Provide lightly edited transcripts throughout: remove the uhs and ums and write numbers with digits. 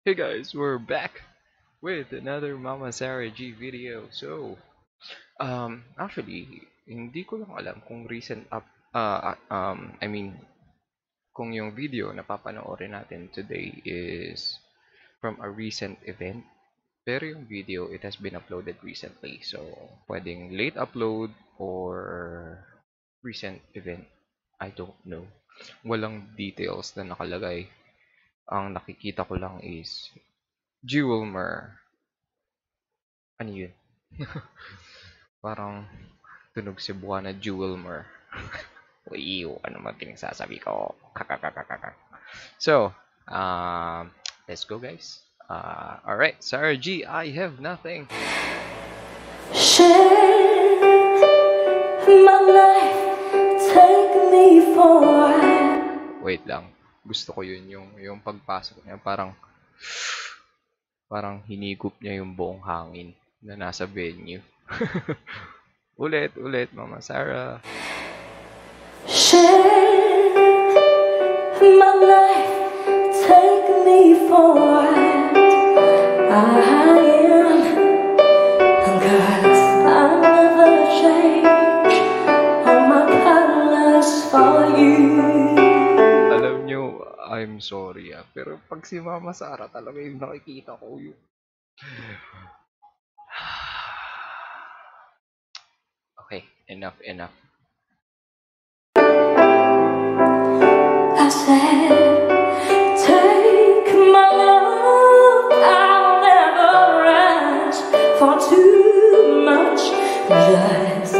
Hey guys, we're back with another Mama Sarah G video. Actually, hindi ko lang alam kung recent up, I mean, kung yung video na papanoorin natin today is from a recent event. Pero yung video, it has been uploaded recently. So, pwedeng late upload or recent event. I don't know. Walang details na nakalagay. Ang nakikita ko lang is Jewelmer. Ano yun? Parang tunog Cebuana Jewelmer. Uy, ano man pinagsasabi ko? Kakakakakak. So, let's go guys. Alright, Sarah G, I have nothing. Share my life, take me for a ride. Wait lang. Gusto ko yun yung pagpasok niya parang hinigop niya yung buong hangin na nasa venue. Ulit, Mama Sarah. Share my life, take me for a ride. I am, 'cause I'll never change all my colors for you. Alam nyo, I'm sorry pero pag si Mama Sarah talaga yung nakikita ko yung... Okay, enough. I said, take my love, I'll never ask for too much, just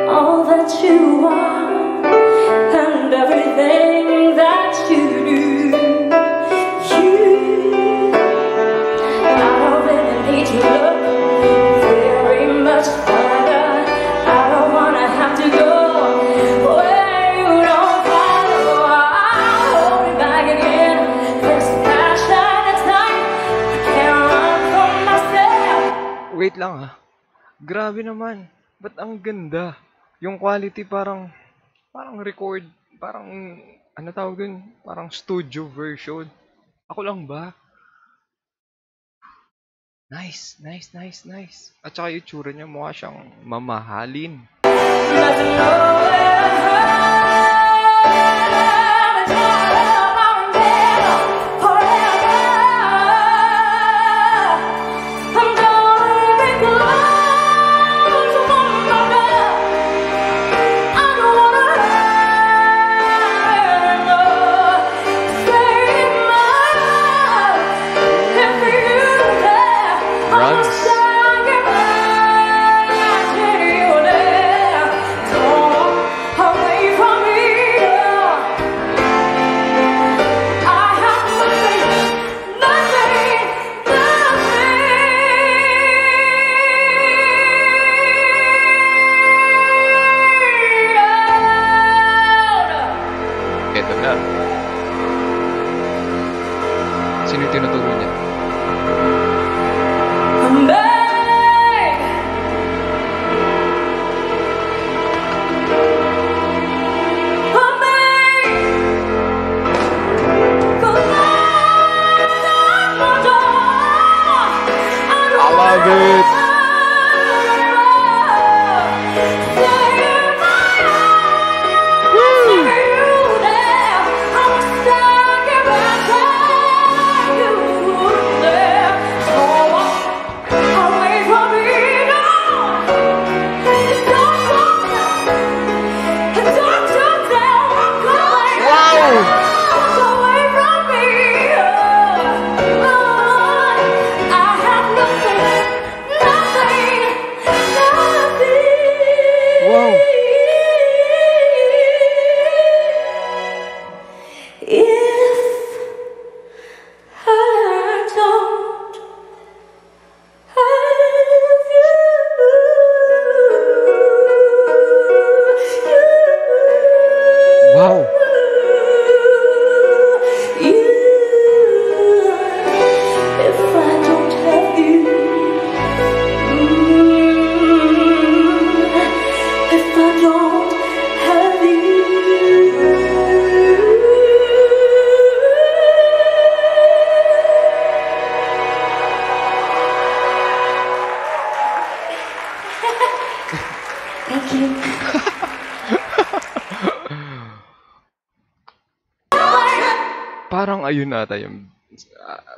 all that you are and everything that you do. I don't really need to look very much further. I don't wanna have to go where you don't follow. I'll hold it back again. This passion is tight. I can't run from myself. Wait lang Grabe naman. Ba't ang ganda? Yung quality parang record, parang ano tawag dun? Parang studio version. Ako lang ba? Nice. At saka yung tsura niya mukha siyang mamahalin. Nothing nowhere to hide. It's all about forever. I'm going be close, woman. I don't wanna hurt no. Save my love if you dare. Runs. Ito na. Sino yung tinuturo niya? I love it! Parang ayun nata yung,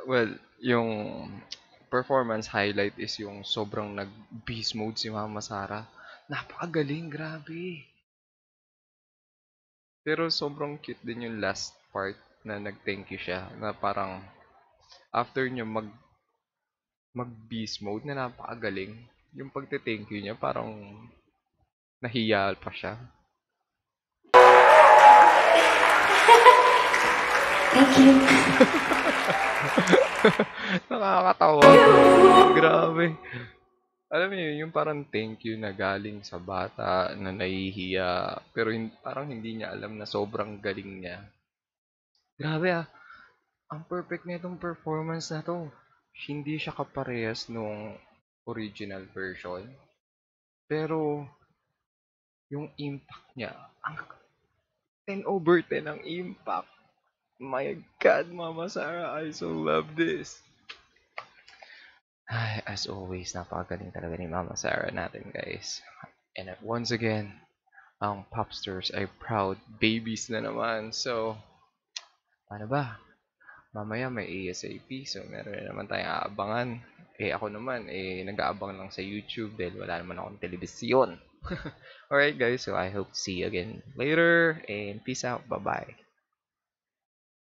well, yung performance highlight is yung sobrang nag-beast mode si Mama Sara. Napakagaling, grabe. Pero sobrang cute din yung last part na nag-thank you siya. Na parang after niya mag-beast mode na napakagaling. Yung pagte-thank you niya parang nahiya pa siya. Thank you. Nakakatawa. Grabe. Alam niyo yung parang thank you na galing sa bata na nahihiya pero parang hindi niya alam na sobrang galing niya. Grabe ah. Ang perfect nitong performance na 'to. Hindi siya kaparehas nung original version, pero yung impact niya, ang 10/10 ang impact. My God, Mama Sara, I so love this. Ay, as always, napakagaling talaga ni Mama Sara natin, guys. And once again, ang Popsters ay proud babies na naman. So, ano ba? Mamaya may ASAP, so meron na naman tayong aabangan. Eh ako naman, nag-aabang lang sa YouTube dahil wala naman akong telebisyon. Alright guys, so I hope to see you again later and peace out, bye-bye.